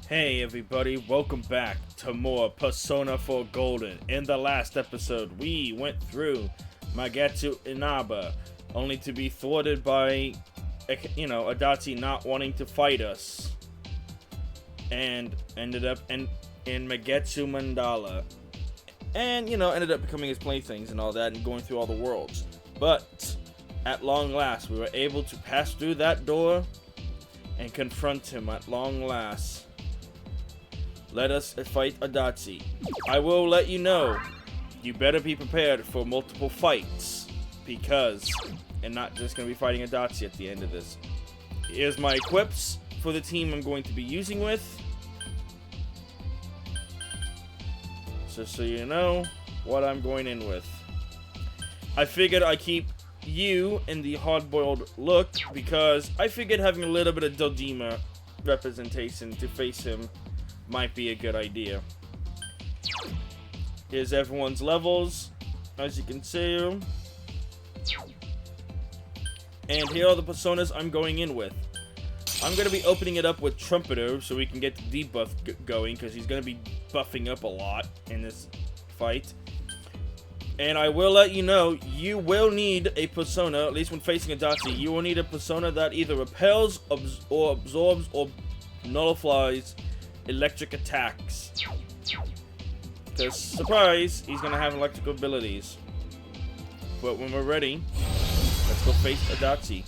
Hey everybody, welcome back to more Persona 4 Golden. In the last episode, we went through Magetsu Inaba, only to be thwarted by, Adachi not wanting to fight us. And ended up in Magetsu Mandala. And, ended up becoming his playthings and all that and going through all the worlds. But, at long last, we were able to pass through that door and confront him at long last. Let us fight Adachi. I will let you know, you better be prepared for multiple fights, because I'm not just going to be fighting Adachi at the end of this. Here's my equips for the team I'm going to be using with. So you know what I'm going in with. I figured I keep you in the hard-boiled look, because I figured having a little bit of Dojima representation to face him might be a good idea. Here's everyone's levels, as you can see. And here are the personas I'm going in with. I'm going to be opening it up with Trumpeter so we can get the debuff going, because he's going to be buffing up a lot in this fight. And I will let you know, you will need a persona, at least when facing Adachi, you will need a persona that either repels or absorbs or nullifies electric attacks. Because, surprise, he's gonna have electrical abilities. But when we're ready, let's go face Adachi.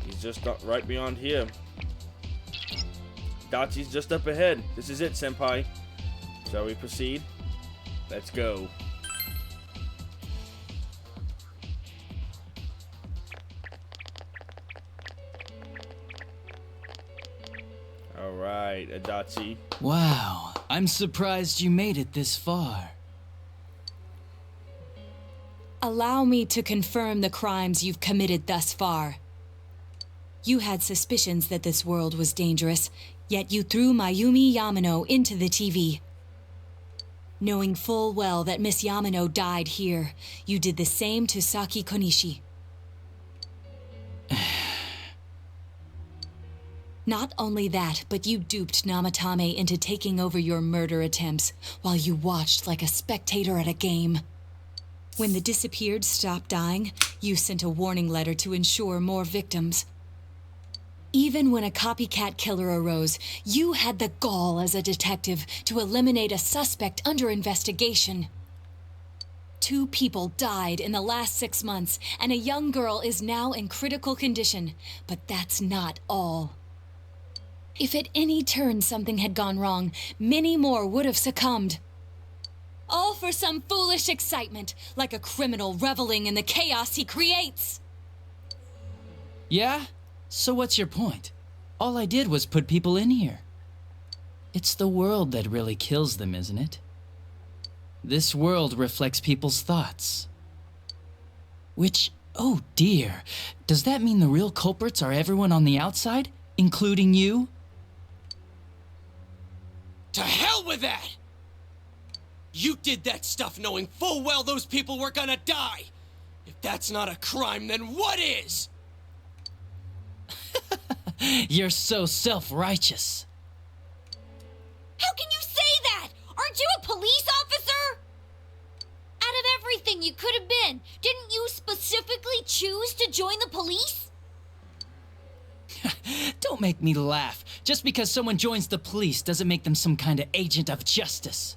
He's just right beyond here. Adachi's just up ahead. This is it, senpai. Shall we proceed? Let's go. Alright, Adachi. Wow, I'm surprised you made it this far. Allow me to confirm the crimes you've committed thus far. You had suspicions that this world was dangerous, yet you threw Mayumi Yamano into the TV. Knowing full well that Miss Yamano died here, you did the same to Saki Konishi. Not only that, but you duped Namatame into taking over your murder attempts while you watched like a spectator at a game. When the disappeared stopped dying, you sent a warning letter to ensure more victims. Even when a copycat killer arose, you had the gall as a detective to eliminate a suspect under investigation. 2 people died in the last 6 months, and a young girl is now in critical condition, but that's not all. If at any turn something had gone wrong, many more would have succumbed. All for some foolish excitement, like a criminal reveling in the chaos he creates. Yeah? So what's your point? All I did was put people in here. It's the world that really kills them, isn't it? This world reflects people's thoughts. Which, oh dear, does that mean the real culprits are everyone on the outside, including you? To hell with that! You did that stuff knowing full well those people were gonna die! If that's not a crime, then what is? You're so self-righteous. How can you say that? Aren't you a police officer? Out of everything you could have been, didn't you specifically choose to join the police? Don't make me laugh. Just because someone joins the police doesn't make them some kind of agent of justice.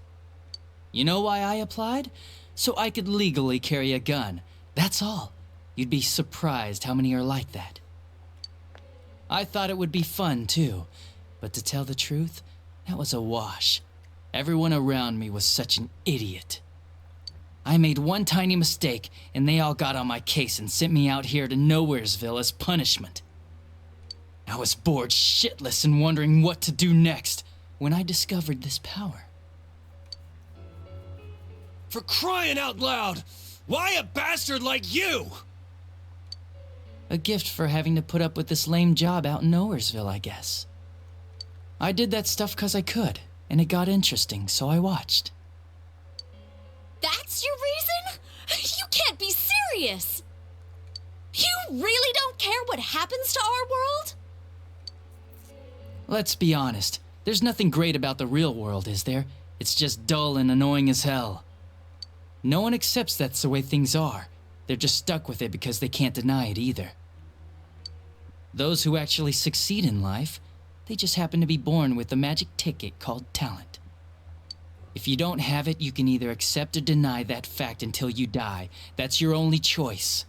You know why I applied? So I could legally carry a gun. That's all. You'd be surprised how many are like that. I thought it would be fun, too. But to tell the truth, that was a wash. Everyone around me was such an idiot. I made one tiny mistake, and they all got on my case and sent me out here to Nowheresville as punishment. I was bored shitless and wondering what to do next when I discovered this power. For crying out loud! Why a bastard like you? A gift for having to put up with this lame job out in Nowheresville, I guess. I did that stuff 'cause I could, and it got interesting, so I watched. That's your reason? You can't be serious! You really don't care what happens to our world? Let's be honest. There's nothing great about the real world, is there? It's just dull and annoying as hell. No one accepts that's the way things are. They're just stuck with it because they can't deny it either. Those who actually succeed in life, they just happen to be born with a magic ticket called talent. If you don't have it, you can either accept or deny that fact until you die. That's your only choice.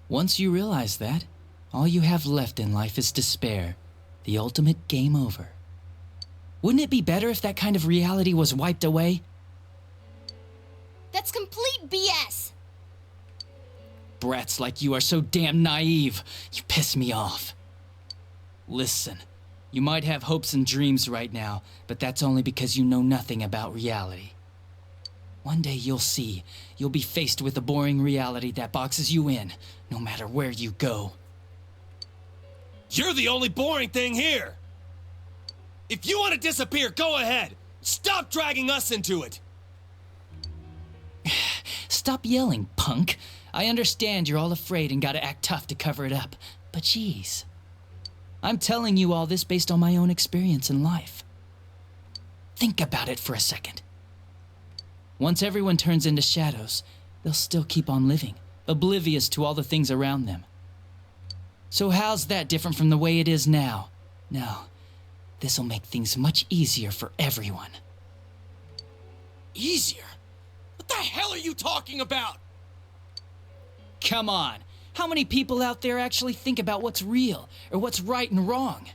Once you realize that, all you have left in life is despair. The ultimate game over. Wouldn't it be better if that kind of reality was wiped away? That's complete BS. Brats like you are so damn naive. You piss me off. Listen, you might have hopes and dreams right now, but that's only because you know nothing about reality. One day you'll see. You'll be faced with a boring reality that boxes you in, no matter where you go. You're the only boring thing here! If you want to disappear, go ahead! Stop dragging us into it! Stop yelling, punk. I understand you're all afraid and gotta act tough to cover it up, but geez. I'm telling you all this based on my own experience in life. Think about it for a second. Once everyone turns into shadows, they'll still keep on living, oblivious to all the things around them. So how's that different from the way it is now? No, this'll make things much easier for everyone. Easier? What the hell are you talking about? Come on, how many people out there actually think about what's real, or what's right and wrong?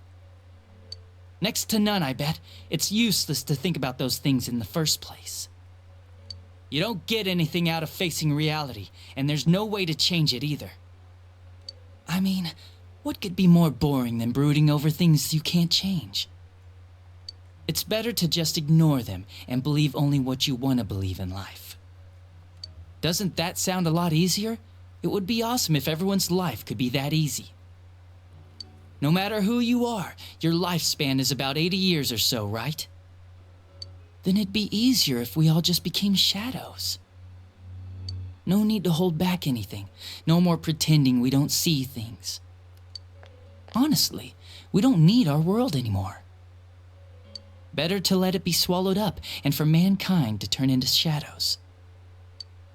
Next to none, I bet. It's useless to think about those things in the first place. You don't get anything out of facing reality, and there's no way to change it either. I mean, what could be more boring than brooding over things you can't change? It's better to just ignore them and believe only what you want to believe in life. Doesn't that sound a lot easier? It would be awesome if everyone's life could be that easy. No matter who you are, your lifespan is about 80 years or so, right? Then it'd be easier if we all just became shadows. No need to hold back anything. No more pretending we don't see things. Honestly, we don't need our world anymore. Better to let it be swallowed up and for mankind to turn into shadows.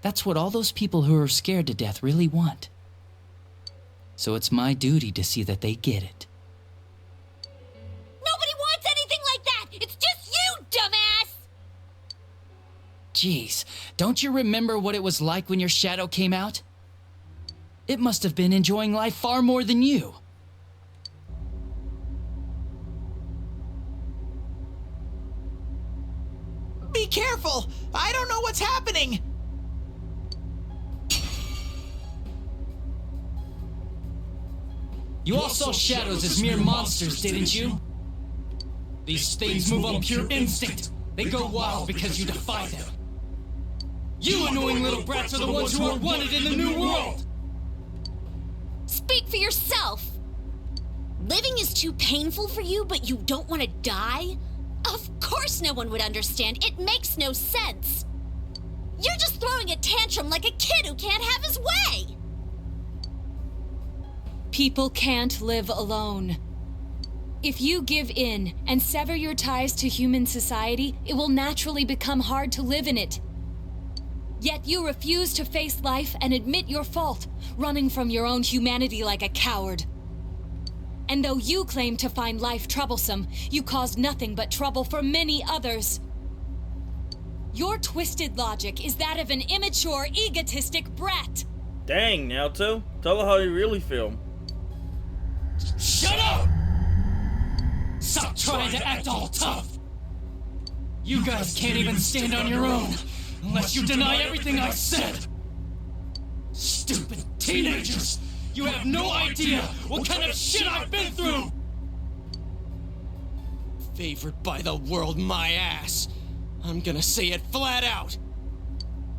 That's what all those people who are scared to death really want. So it's my duty to see that they get it. Nobody wants anything like that! It's just you, dumbass! Jeez, don't you remember what it was like when your shadow came out? It must have been enjoying life far more than you. Be careful! I don't know what's happening! You all saw shadows as mere monsters, didn't you? These things move on pure instinct. They go wild because you defy them. You annoying little brats are the ones who are wanted in the new world! Speak for yourself! Living is too painful for you, but you don't want to die? Of course no one would understand. It makes no sense. You're just throwing a tantrum like a kid who can't have his way! People can't live alone. If you give in and sever your ties to human society, it will naturally become hard to live in it. Yet you refuse to face life and admit your fault, running from your own humanity like a coward. And though you claim to find life troublesome, you cause nothing but trouble for many others. Your twisted logic is that of an immature, egotistic brat. Dang, Naoto. Tell her how you really feel. Shut up! Stop trying to act all tough! You guys can't even stand on your own, unless you deny everything I said! Stupid teenagers! You have no idea what kind of shit I've been through! Favored by the world, my ass. I'm gonna say it flat out.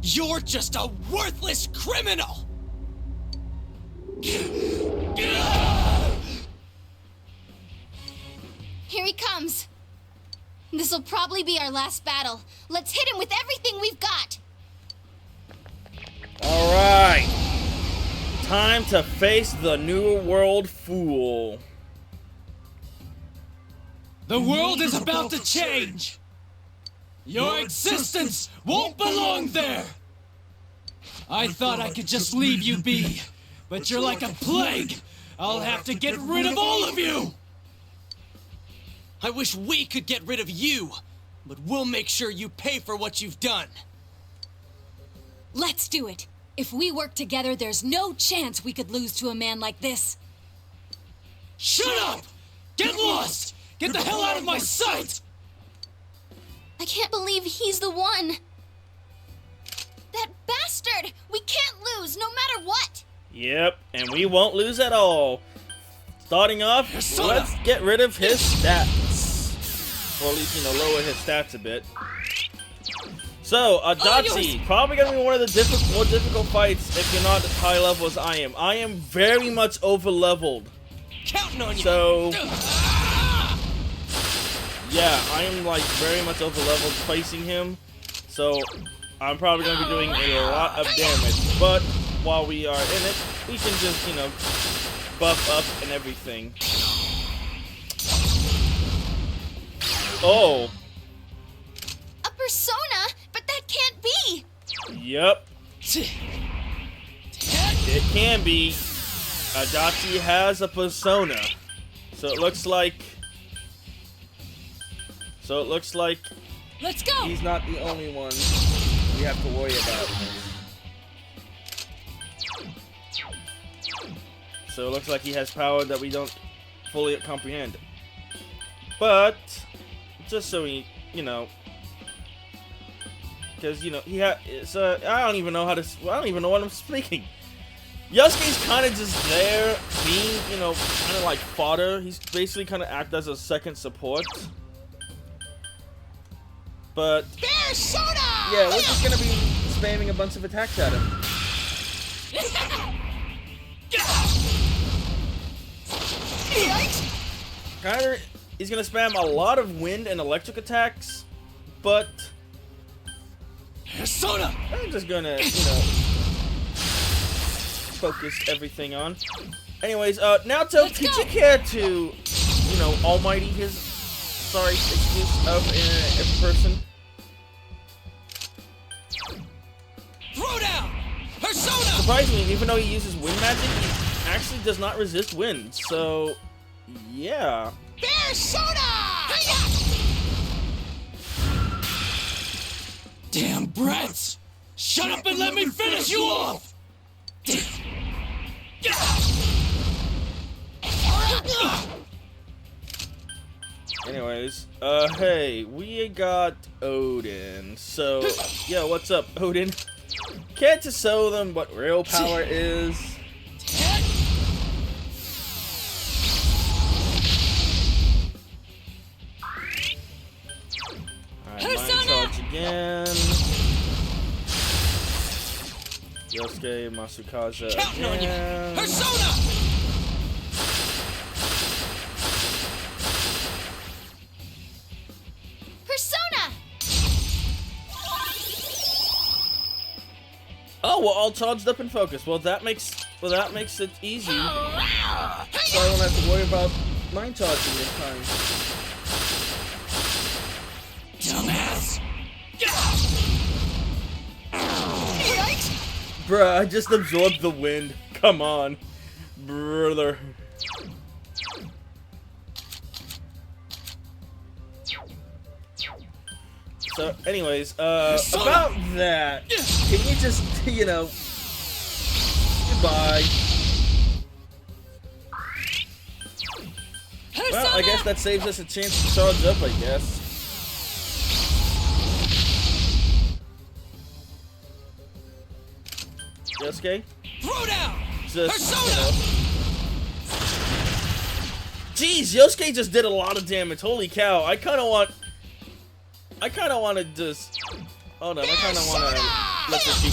You're just a worthless criminal! Here he comes. This'll probably be our last battle. Let's hit him with everything we've got. Alright. Time to face the New World Fool. The world is about to change! Your existence won't belong there! I thought I could just leave you be, but you're like a plague! I'll have to get rid of all of you! I wish we could get rid of you, but we'll make sure you pay for what you've done. Let's do it. If we work together, there's no chance we could lose to a man like this. Shut up! Get lost! Get the hell out of my sight! I can't believe he's the one. That bastard! We can't lose, no matter what! Yep, and we won't lose at all. Starting off, let's get rid of his stats. Or at least, lower his stats a bit. So, Adachi, probably gonna be one of the more difficult fights if you're not as high level as I am. I am very much over-leveled. Counting on you! So, yeah, I am like very much over-leveled facing him. So, I'm probably gonna be doing a lot of damage. But, while we are in it, we can just, buff up and everything. Oh. A persona? But that can't be! Yep. It can be. Adachi has a persona. So it looks like... Let's go! he's not the only one we have to worry about. So it looks like he has power that we don't fully comprehend. But, just so we, because, I don't even know I don't even know what I'm speaking. Yosuke's kind of just there, being, kind of like fodder. He's basically kind of act as a second support. But, yeah, we're just going to be spamming a bunch of attacks at him. He's gonna spam a lot of wind and electric attacks, but Persona! I'm just gonna, focus everything on. Anyways, Naoto, could you care to, almighty his, excuse of a person? Throw down! Persona! Surprisingly, even though he uses wind magic, he actually does not resist wind, so, yeah. Damn brats! Shut up and let me finish you off! Anyways, hey, we got Odin. So, yeah, what's up, Odin? Can't you show them what real power is? Alright, Mind Charge again. Yosuke, Masukaza again. Persona! Persona! Oh, we're all charged up and focused. Well, that makes it easy. So I don't have to worry about mind charging this time. Dumbass! Bruh, I just absorbed the wind. Come on, brother. So, anyways, about that, can you just, goodbye. Well, I guess that saves us a chance to charge up, I guess. Yosuke? Throw down! Just, Jeez, Yosuke just did a lot of damage. Holy cow. I kind of want to just... Hold on, I kind of want to let this be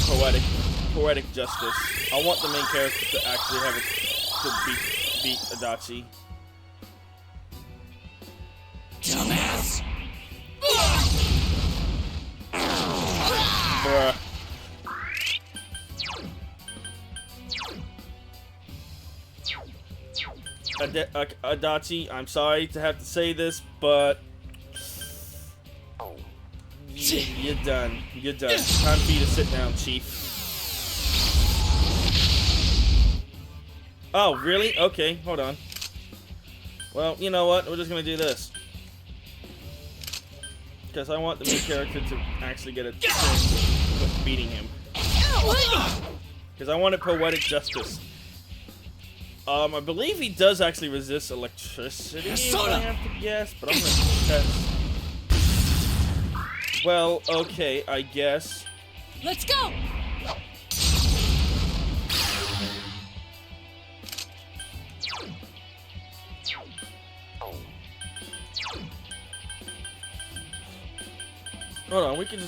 poetic justice. I want the main character to actually have to beat Adachi. Dumbass! Bruh. Adachi, I'm sorry to have to say this, but you're done. You're done. Time for you to sit down, Chief. Oh, really? Okay, hold on. Well, you know what? We're just gonna do this. Because I want the main character to actually get a chance of beating him. Because I wanted poetic justice. I believe he does actually resist electricity, if I have to guess, but I'm gonna test. Well, okay, I guess. Let's go! Hold on, we can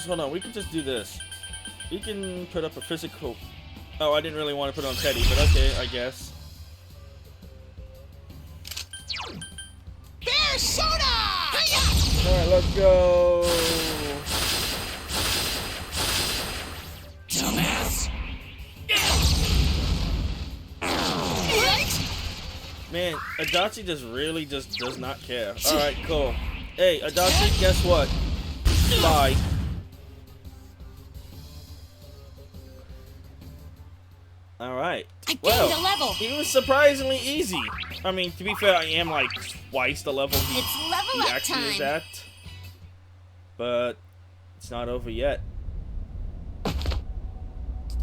just do this. We can put up a physical. Oh, I didn't really want to put on Teddy, but okay, I guess. Persona! Alright, let's go. Dumbass! Man, Adachi really just does not care. Alright, cool. Hey, Adachi, guess what? Bye. Alright. I gained Well, a level! he was surprisingly easy. I mean, to be fair, I am like twice the level he It's level up actually is time. at. But it's not over yet.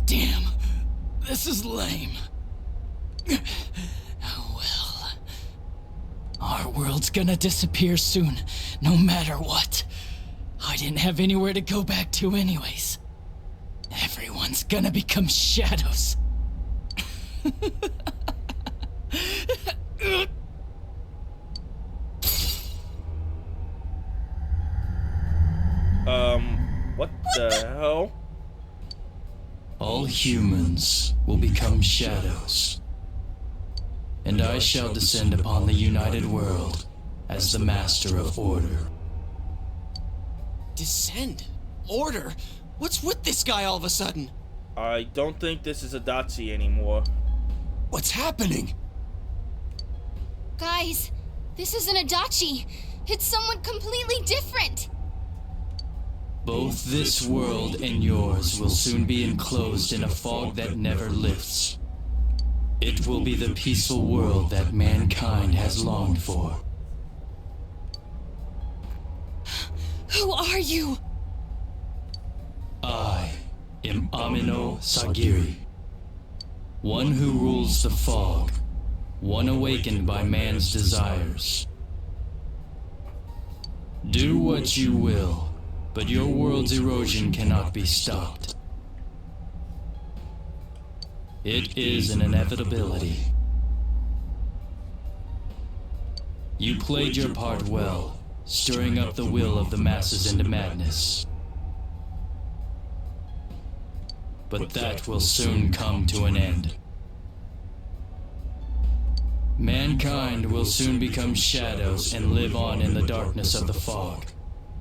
Damn, this is lame. Oh well. Our world's gonna disappear soon, no matter what. I didn't have anywhere to go back to anyways. Everyone's gonna become shadows. What the hell? All humans will become shadows. And I shall descend upon the united world as the master of order. Descend? Order? What's with this guy all of a sudden? I don't think this is Adachi anymore. What's happening? Guys, this isn't Adachi. It's someone completely different. Both this world and yours will soon be enclosed in a fog that never lifts. It will be the peaceful world that mankind has longed for. Who are you? I am Ameno-Sagiri, one who rules the fog, one awakened by man's desires. Do what you will, but your world's erosion cannot be stopped. It is an inevitability. You played your part well, stirring up the will of the masses into madness. But that will soon come to an end. Mankind will soon become shadows and live on in the darkness of the fog,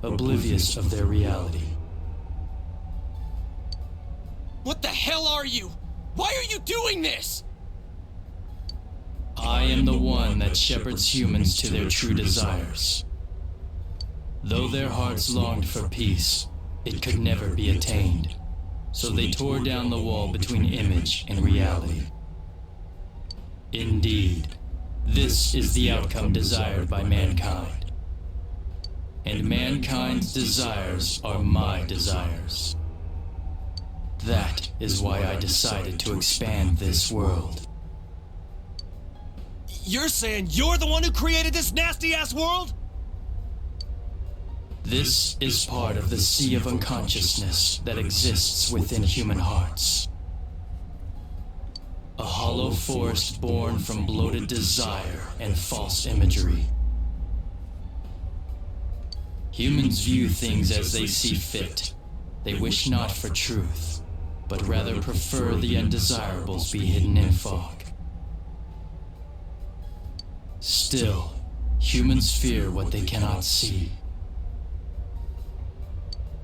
oblivious of their reality. What the hell are you? Why are you doing this? I am the one that shepherds humans to their true desires. Though their hearts longed for peace, it could never be attained. So they tore down the wall between image and reality. Indeed, this is the outcome desired by mankind. And mankind's desires are my desires. That is why I decided to expand this world. You're saying you're the one who created this nasty-ass world? This is part of the sea of unconsciousness that exists within human hearts. A hollow forest born from bloated desire and false imagery. Humans view things as they see fit. They wish not for truth, but rather prefer the undesirables be hidden in fog. Still, humans fear what they cannot see.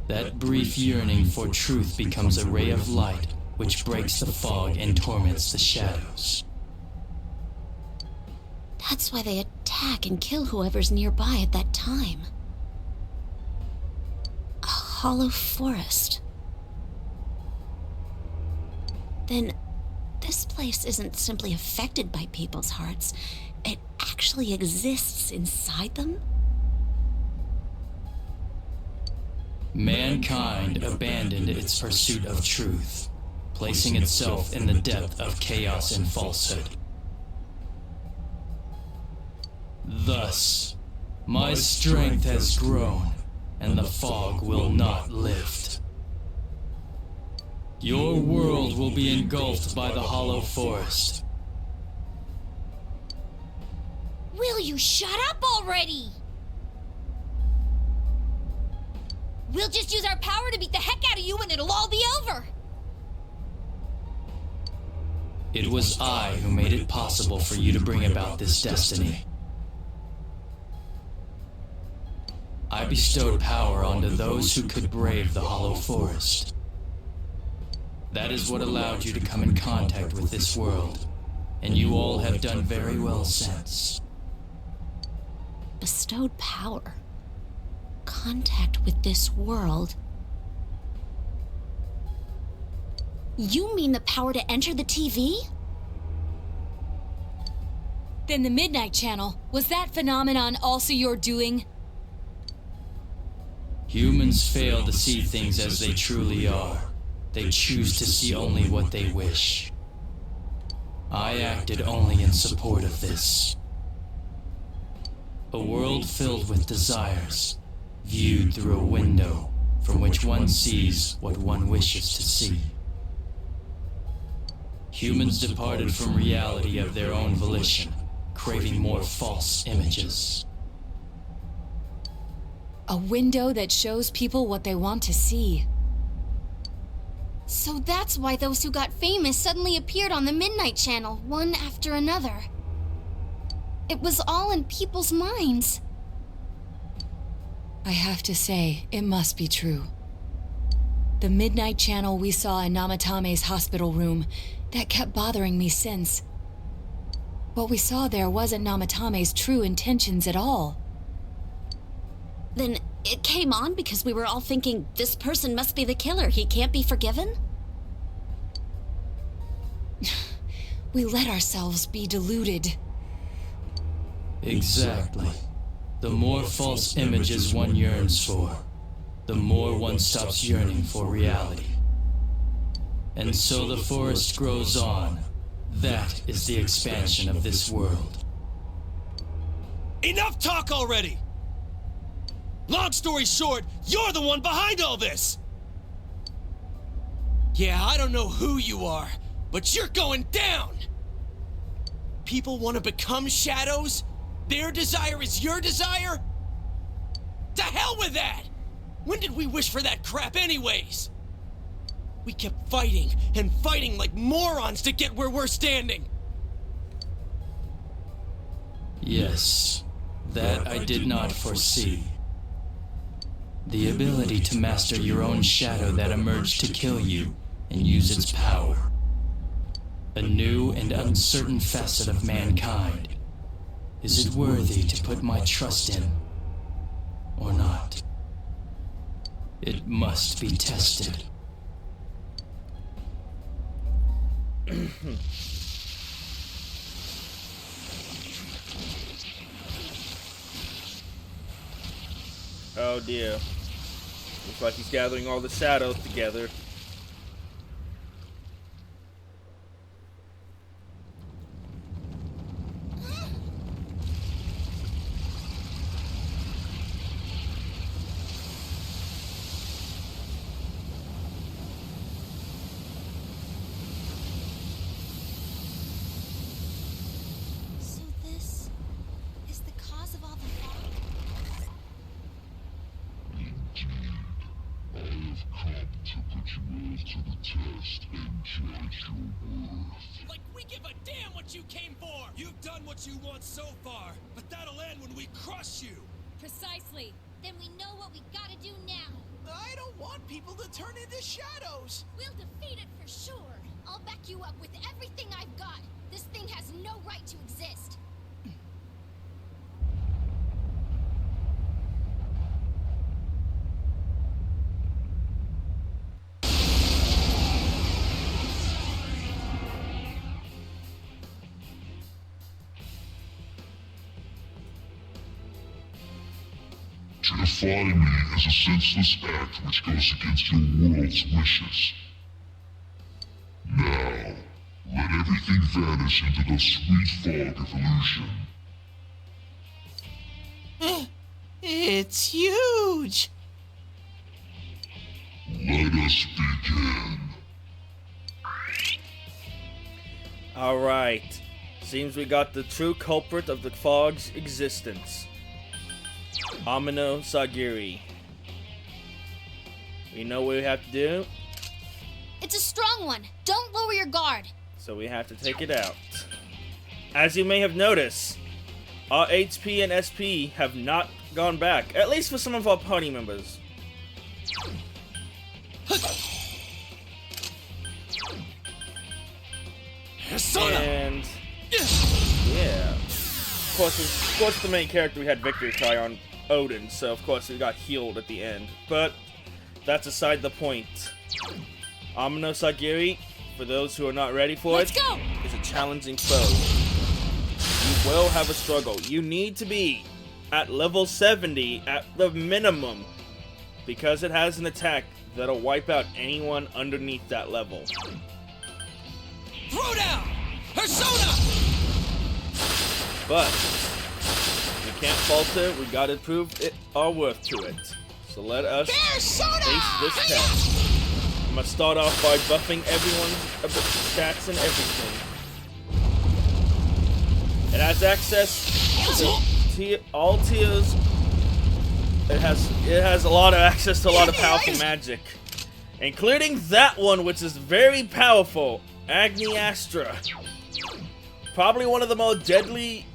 That brief yearning for truth becomes a ray of light which breaks the fog and torments the shadows. That's why they attack and kill whoever's nearby at that time. A hollow forest. Then this place isn't simply affected by people's hearts. It actually exists inside them? Mankind abandoned its pursuit of truth, placing itself in the depth of chaos and falsehood. Thus, my strength has grown, and the fog will not lift. Your world will be engulfed by the hollow forest. Will you shut up already? We'll just use our power to beat the heck out of you and it'll all be over. It was I who made it possible for you to bring about this destiny. I bestowed power onto those who could brave the hollow forest. That is what allowed you to come in contact with this world, and you all have done very well since. Bestowed power. Contact with this world. You mean the power to enter the TV? Then the Midnight Channel, was that phenomenon also your doing? Humans fail to see things as they truly are. They choose to see only what they wish. I acted only in support of this. A world filled with desires, viewed through a window from which one sees what one wishes to see. Humans departed from reality of their own volition, craving more false images. A window that shows people what they want to see. So that's why those who got famous suddenly appeared on the Midnight Channel, one after another. It was all in people's minds. I have to say, it must be true. The Midnight Channel we saw in Namatame's hospital room, that kept bothering me since. What we saw there wasn't Namatame's true intentions at all. Then it came on because we were all thinking, this person must be the killer, he can't be forgiven? We let ourselves be deluded. Exactly. The more false images one yearns for, the more one stops yearning for reality. And so the forest grows on. That is the expansion of this world. Enough talk already! Long story short, you're the one behind all this! Yeah, I don't know who you are, but you're going down! People want to become shadows? Their desire is your desire? To hell with that! When did we wish for that crap anyways? We kept fighting and fighting like morons to get where we're standing. Yes, that I did not foresee. The ability to master your own shadow that emerged to kill you and use its power. A new and uncertain facet of mankind. Is it worthy to put my trust in, or not? It must be tested. Oh dear. Looks like he's gathering all the shadows together. So this is the cause of all the fog? I have come to put you all to the test and judge your worth. Like we give a damn what you came for! You've done what you want so far, but that'll end when we crush you! Precisely. Then we know what we gotta do now. I don't want people to turn into shadows. We'll defeat it for sure. I'll back you up with everything I've got. This thing has no right to exist. defy me is a senseless act which goes against your world's wishes. Now, let everything vanish into the sweet fog of illusion. It's huge. Let us begin. Alright. Seems we got the true culprit of the fog's existence. Ameno-Sagiri. We know what we have to do, It's a strong one. Don't lower your guard. so we have to take it out. As you may have noticed, our HP and SP have not gone back, at least for some of our party members. And yeah, of course, the main character we had victory try on Odin, so of course we got healed at the end. But that's aside the point. Ameno-Sagiri, for those who are not ready for Let's it, go! is a challenging foe. You will have a struggle. You need to be at level 70 at the minimum, because it has an attack that'll wipe out anyone underneath that level. Throw down! Persona! But we can't falter. We gotta prove our worth to it. So let us face this test. I'm gonna start off by buffing everyone's stats and everything. It has access to all tiers. It has a lot of access to a lot of powerful magic, including that one, which is very powerful, Agni Astra. Probably one of the most deadly.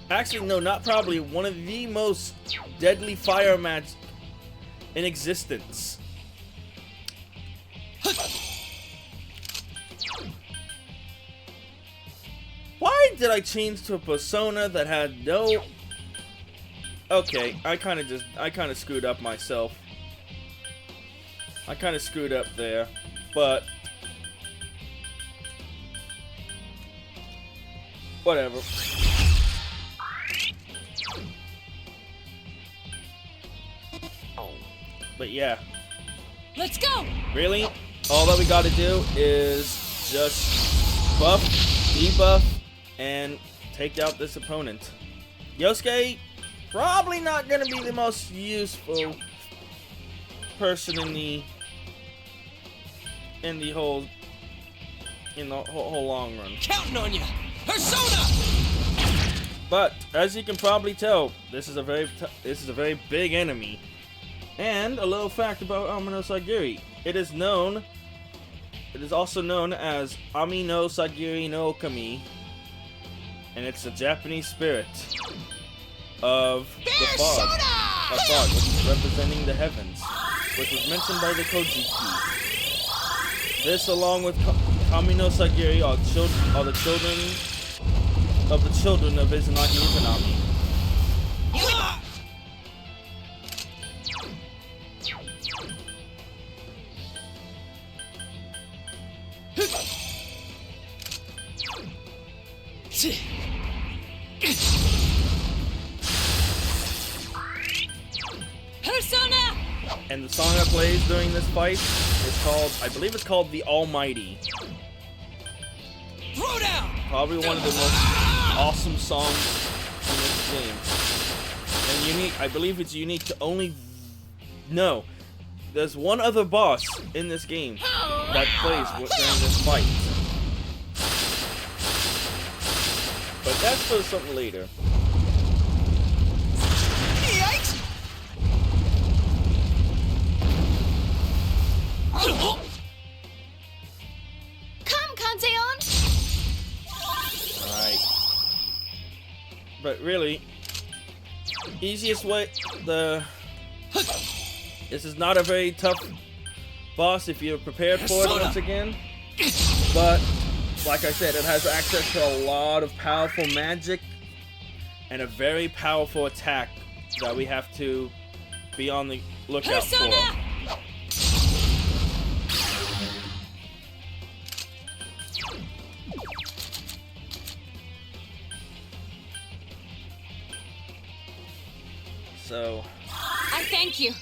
Actually, no, not probably. One of the most deadly fire magic in existence. Why did I change to a persona that had no... Okay, I kind of screwed up myself. I kind of screwed up there, but... Whatever. But yeah. Let's go! Really? All that we gotta do is just buff, debuff, and take out this opponent. Yosuke, probably not gonna be the most useful person in the whole long run. Counting on you! Persona! But as you can probably tell, this is a very big enemy. And a little fact about Ameno-Sagiri: it is also known as Ameno-Sagiri no Kami, and it's a Japanese spirit of the fog, which is representing the heavens, which was mentioned by the Kojiki. This, along with Ameno-Sagiri, are the children of the children of Izanagi Izanami. Persona! And the song that plays during this fight is called, I believe it's called The Almighty. Throw down! Probably one of the most awesome songs in this game. And unique, I believe it's unique to only... No. There's one other boss in this game that plays during this fight. But that's for something later. Yikes! Come, Kanzeon! Alright. But really, easiest way, this is not a very tough boss if you're prepared for it once again. But, like I said, it has access to a lot of powerful magic and a very powerful attack that we have to be on the lookout for. So. I thank you.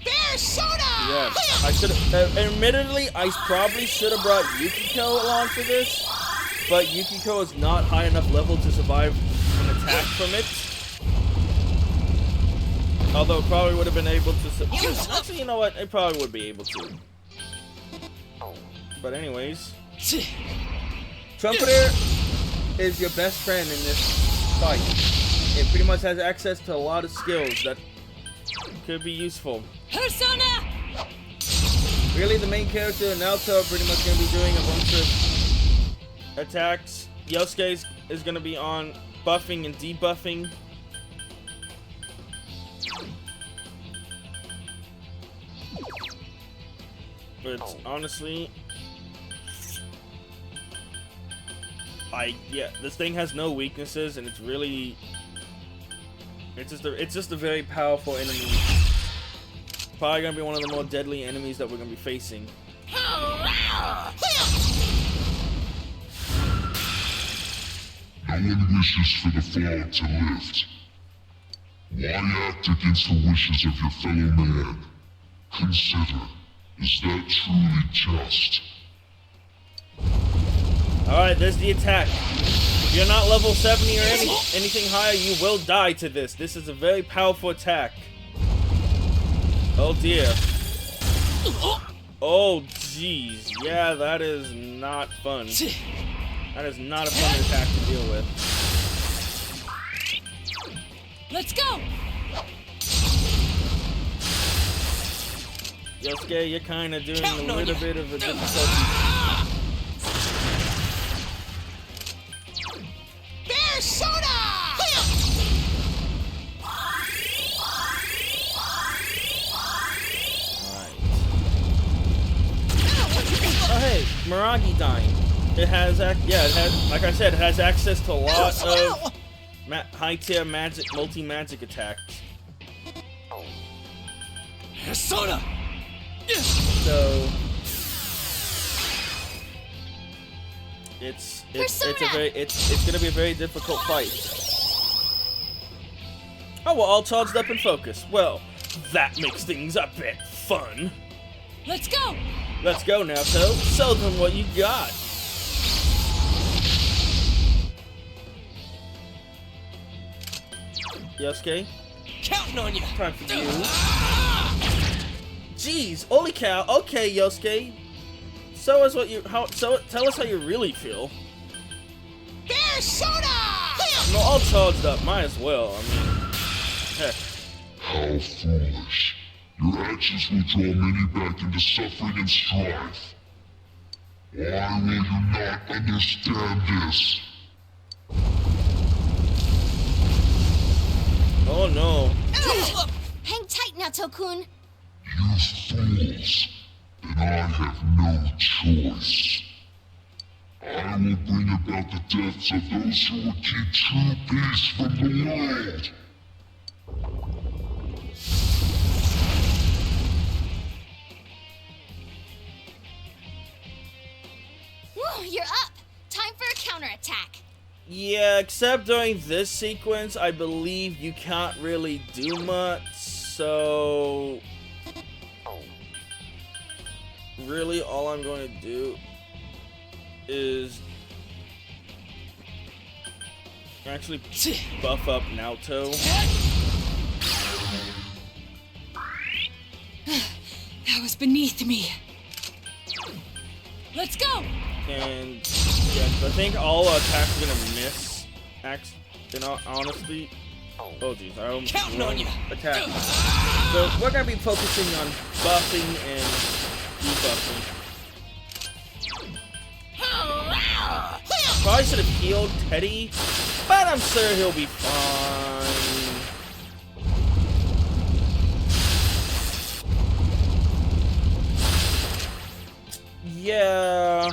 Bear soda! Yes, I should have. Admittedly, I probably should have brought Yukiko along for this, but Yukiko is not high enough level to survive an attack from it. Although it probably would have been able to. Actually, you know what? It probably would be able to. But anyways, Trumpeter is your best friend in this fight. It pretty much has access to a lot of skills that could be useful. Persona! Really, the main character and Naoto are pretty much going to be doing a bunch of attacks. Yosuke is going to be on buffing and debuffing. But honestly, this thing has no weaknesses, and it's really, it's just a very powerful enemy. Probably gonna be one of the more deadly enemies that we're gonna be facing. No one wishes for the fog to lift. Why act against the wishes of your fellow man? Consider, is that truly just? Alright, there's the attack. If you're not level 70 or anything higher, you will die to this. This is a very powerful attack. Oh dear. Oh jeez. Yeah, that is not fun. That is not a fun attack to deal with. Let's go! Yosuke, you're kind of doing a little bit of a difficulty. Bear soda! Oh hey, Miragi dying. It has, like I said, it has access to a lot of high-tier magic, multi-magic attacks. Persona! So it's gonna be a very difficult fight. Oh, we're all charged up and focused. Well, that makes things a bit fun. Let's go! Let's go now, so show them what you got. Yosuke, Counting on you! time for you. Jeez, holy cow. Okay, Yosuke. Tell us how you really feel. Bear soda! No, all charged up. Might as well. I mean, heck. How foolish. Your actions will draw many back into suffering and strife. Why will you not understand this? Oh no. Hang tight, Nato-kun. You fools. Then I have no choice. I will bring about the deaths of those who would keep true peace from the world. Woo, you're up. Time for a counterattack. Yeah, except during this sequence, I believe you can't really do much, so really all I'm going to do is actually buff up Naoto. That was beneath me. Let's go! And yeah, I think all attacks are gonna miss. In all honesty. Oh jeez, I almost Counting on you. attack. So we're gonna be focusing on buffing and debuffing. Probably should have healed Teddy, but I'm sure he'll be fine. Yeah.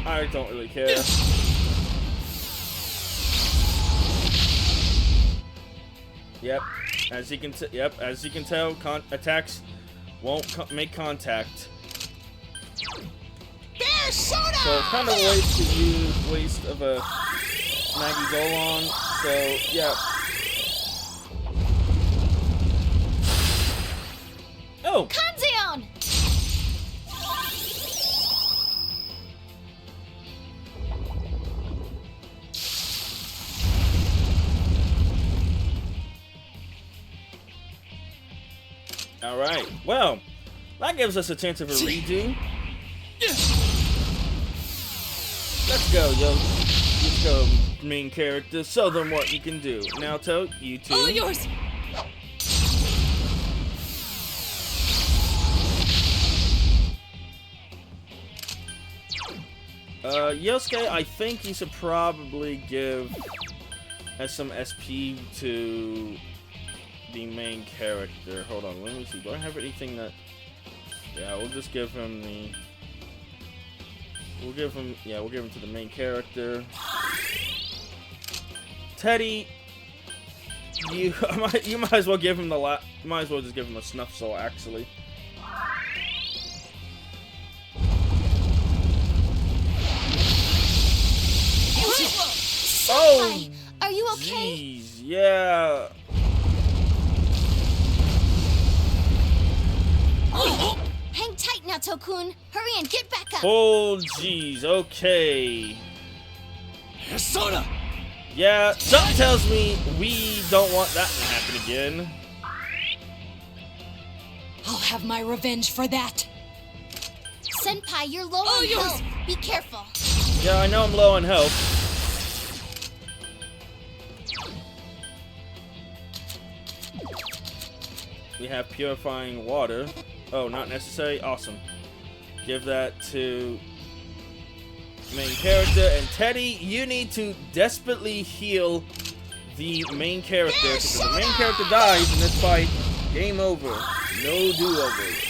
I don't really care. Yep. As you can tell, attacks won't make contact. Bear Persona! So it's kind of waste of a Maggie Golan. So yeah. Oh. Kanzeon! All right. Well, that gives us a chance of a redo. Let's go, yo. Let's go, main character. Show them what you can do. Naoto, you too. All yours. Yosuke, I think you should probably give some SP to the main character. Hold on, let me see. Do I have anything that... Yeah, we'll just give him the... We'll give him to the main character. Teddy, you might as well give him the might as well just give him a snuff soul, actually. Oh, Are you okay? jeez, yeah. Hang tight, Naoto-kun. Hurry and get back up. Oh, jeez, okay. Persona! Yeah, something tells me we don't want that to happen again. I'll have my revenge for that. Senpai, you're low on health. Be careful. Yeah, I know I'm low on health. We have purifying water. Oh, not necessary? Awesome. Give that to main character. And Teddy, you need to desperately heal the main character. Because if the main character dies in this fight, game over. No do-overs.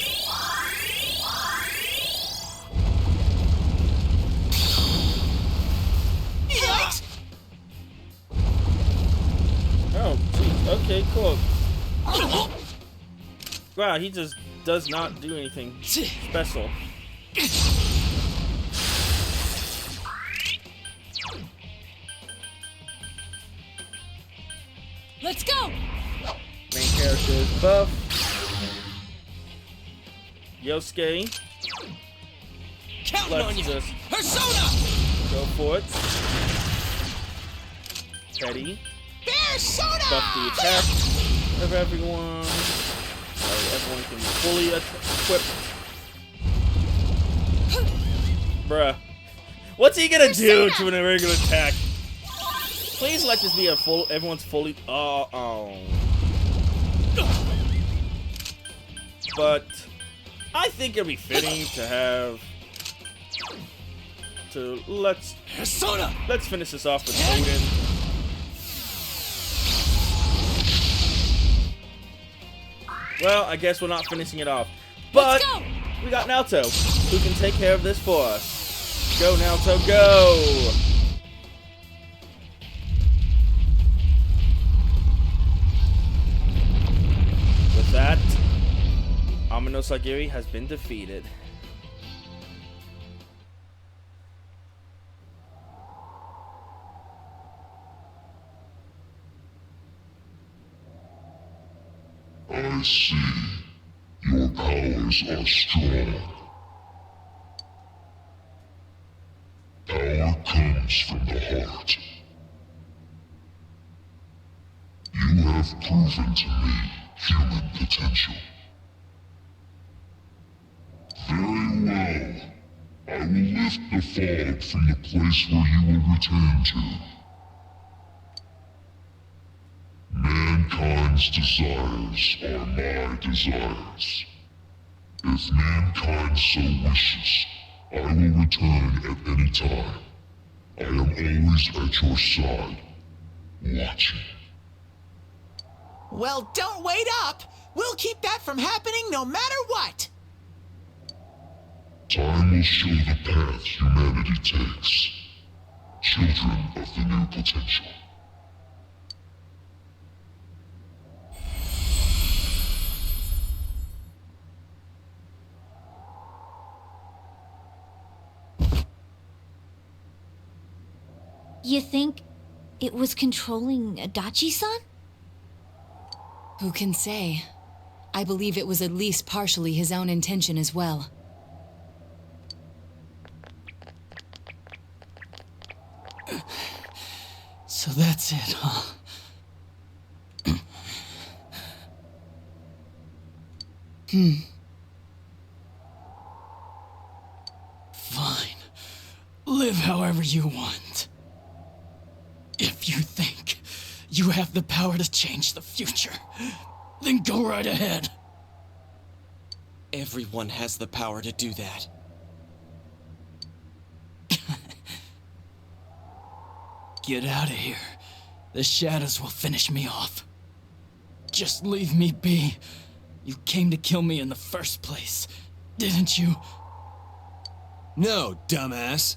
Oh, geez. Okay, cool. Wow, he just does not do anything special. Let's go. Main character is buff. Yosuke, Counting on let's you! just Persona! go for it. Teddy, Persona! buff the attack of everyone. So everyone can be fully equipped. Bruh. What's he gonna do to an irregular attack? Please let this be a full, everyone's fully, But I think it'd be fitting to have, let's finish this off with Odin. Well, I guess we're not finishing it off. But we got Naoto, who can take care of this for us. Go, Naoto, go! With that, Ameno-Sagiri has been defeated. I see. Your powers are strong. Power comes from the heart. You have proven to me human potential. Very well. I will lift the fog from the place where you will return to. Mankind's desires are my desires. If mankind so wishes, I will return at any time. I am always at your side, watching. Well, don't wait up. We'll keep that from happening no matter what. Time will show the path humanity takes. Children of the new potential. You think it was controlling Adachi-san? Who can say? I believe it was at least partially his own intention as well. So that's it, huh? Fine. Live however you want. If you think you have the power to change the future, then go right ahead. Everyone has the power to do that. Get out of here. The shadows will finish me off. Just leave me be. You came to kill me in the first place, didn't you? No, dumbass.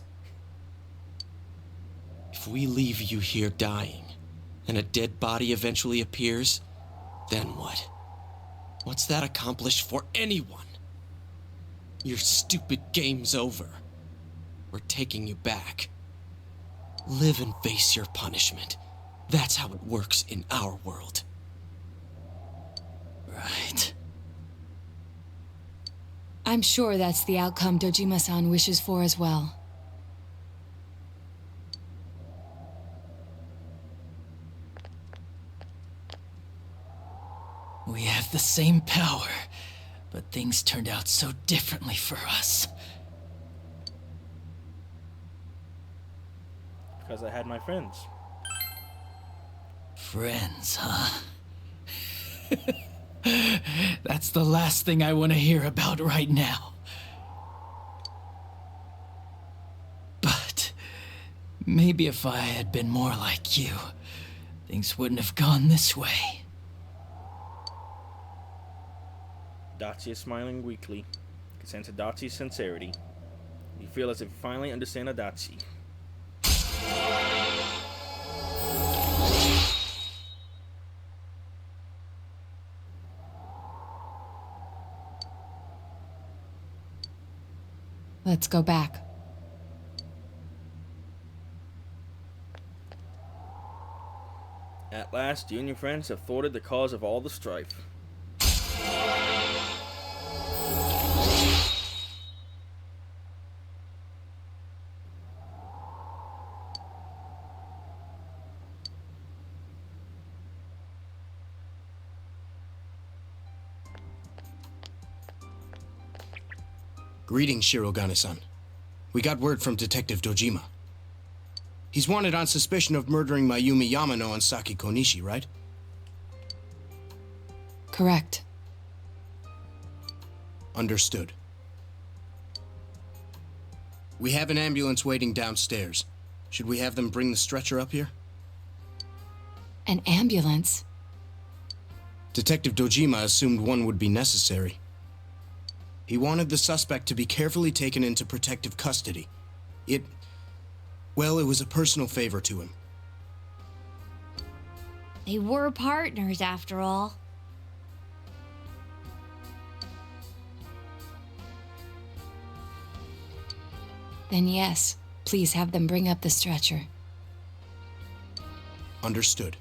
If we leave you here dying, and a dead body eventually appears, then what? What's that accomplish for anyone? Your stupid game's over. We're taking you back. Live and face your punishment. That's how it works in our world. Right. I'm sure that's the outcome Dojima-san wishes for as well. We have the same power, but things turned out so differently for us. Because I had my friends. Friends, huh? That's the last thing I want to hear about right now. But maybe if I had been more like you, things wouldn't have gone this way. Adachi is smiling weakly. You can sense Adachi's sincerity. You feel as if you finally understand Adachi. Let's go back. At last, you and your friends have thwarted the cause of all the strife. Greetings, Shirogane-san. We got word from Detective Dojima. He's wanted on suspicion of murdering Mayumi Yamano and Saki Konishi, right? Correct. Understood. We have an ambulance waiting downstairs. Should we have them bring the stretcher up here? An ambulance? Detective Dojima assumed one would be necessary. He wanted the suspect to be carefully taken into protective custody. It was a personal favor to him. They were partners, after all. Then yes, please have them bring up the stretcher. Understood.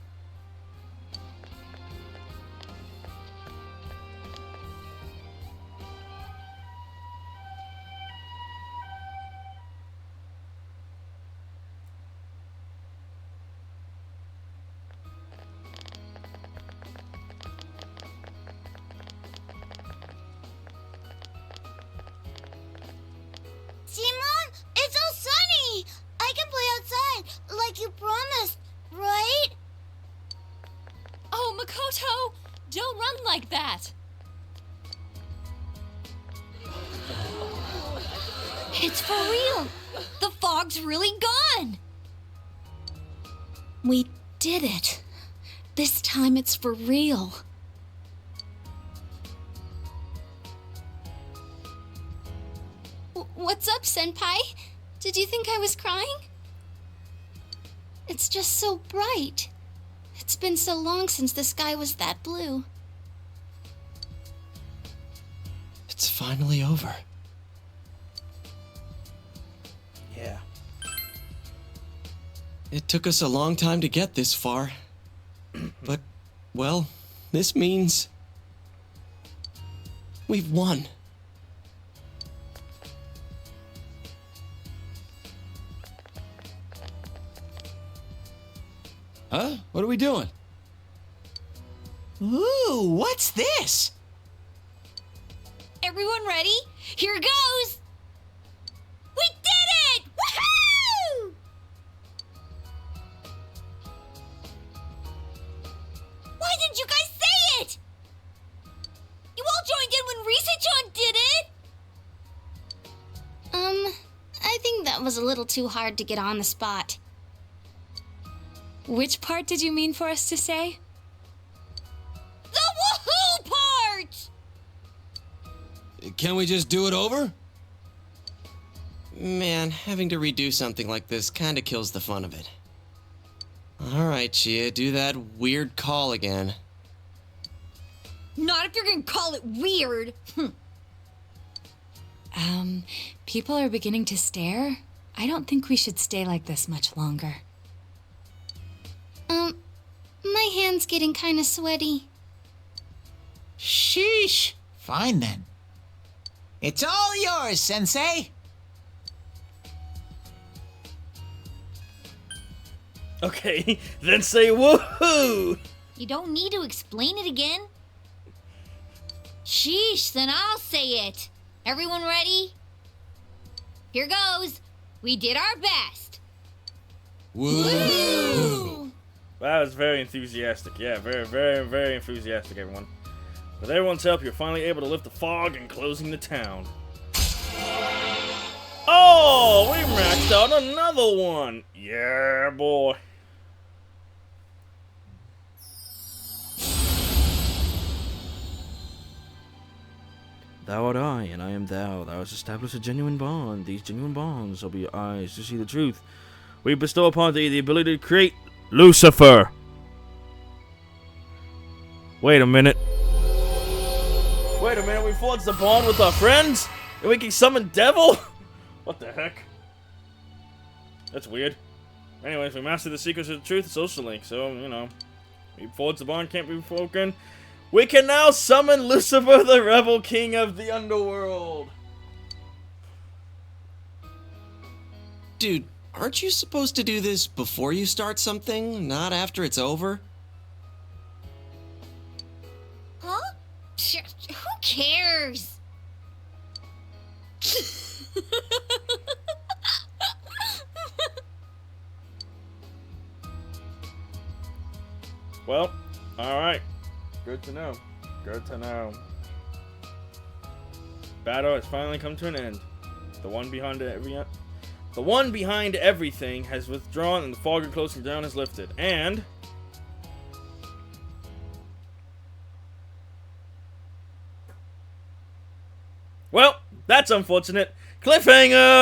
Simon, it's all sunny! I can play outside, like you promised, right? Oh, Makoto! Don't run like that! It's for real! The fog's really gone! We did it. This time it's for real. What's up, Senpai? Did you think I was crying? It's just so bright. It's been so long since the sky was that blue. It's finally over. Yeah. It took us a long time to get this far. But, well, this means... we've won. Huh? What are we doing? Ooh, what's this? Everyone ready? Here goes! We did it! Woohoo! Why didn't you guys say it? You all joined in when Risa-chan did it! I think that was a little too hard to get on the spot. Which part did you mean for us to say? The woohoo part! Can we just do it over? Man, having to redo something like this kinda kills the fun of it. Alright, Chia, do that weird call again. Not if you're gonna call it weird. People are beginning to stare. I don't think we should stay like this much longer. My hand's getting kinda sweaty. Sheesh. Fine then. It's all yours, Sensei. Okay, then say woohoo! You don't need to explain it again. Sheesh, then I'll say it. Everyone ready? Here goes. We did our best. Woo! That was very enthusiastic. Yeah, very, very, very enthusiastic, everyone. With everyone's help, you're finally able to lift the fog and closing the town. Oh, we maxed out another one. Yeah, boy. Thou art I, and I am thou. Thou hast established a genuine bond. These genuine bonds shall be your eyes to see the truth. We bestow upon thee the ability to create Lucifer. Wait a minute. Wait a minute, we forged the bond with our friends? And we can summon devil? What the heck? That's weird. Anyways, we mastered the secrets of the truth, social link, so, you know. We forged the bond, can't be broken. We can now summon Lucifer, the rebel king of the underworld. Dude, aren't you supposed to do this before you start something, not after it's over? Huh? Who cares? Well, alright. Good to know. Good to know. Battle has finally come to an end. The one behind everything has withdrawn and the fog of closing down is lifted. And well, that's unfortunate. Cliffhanger!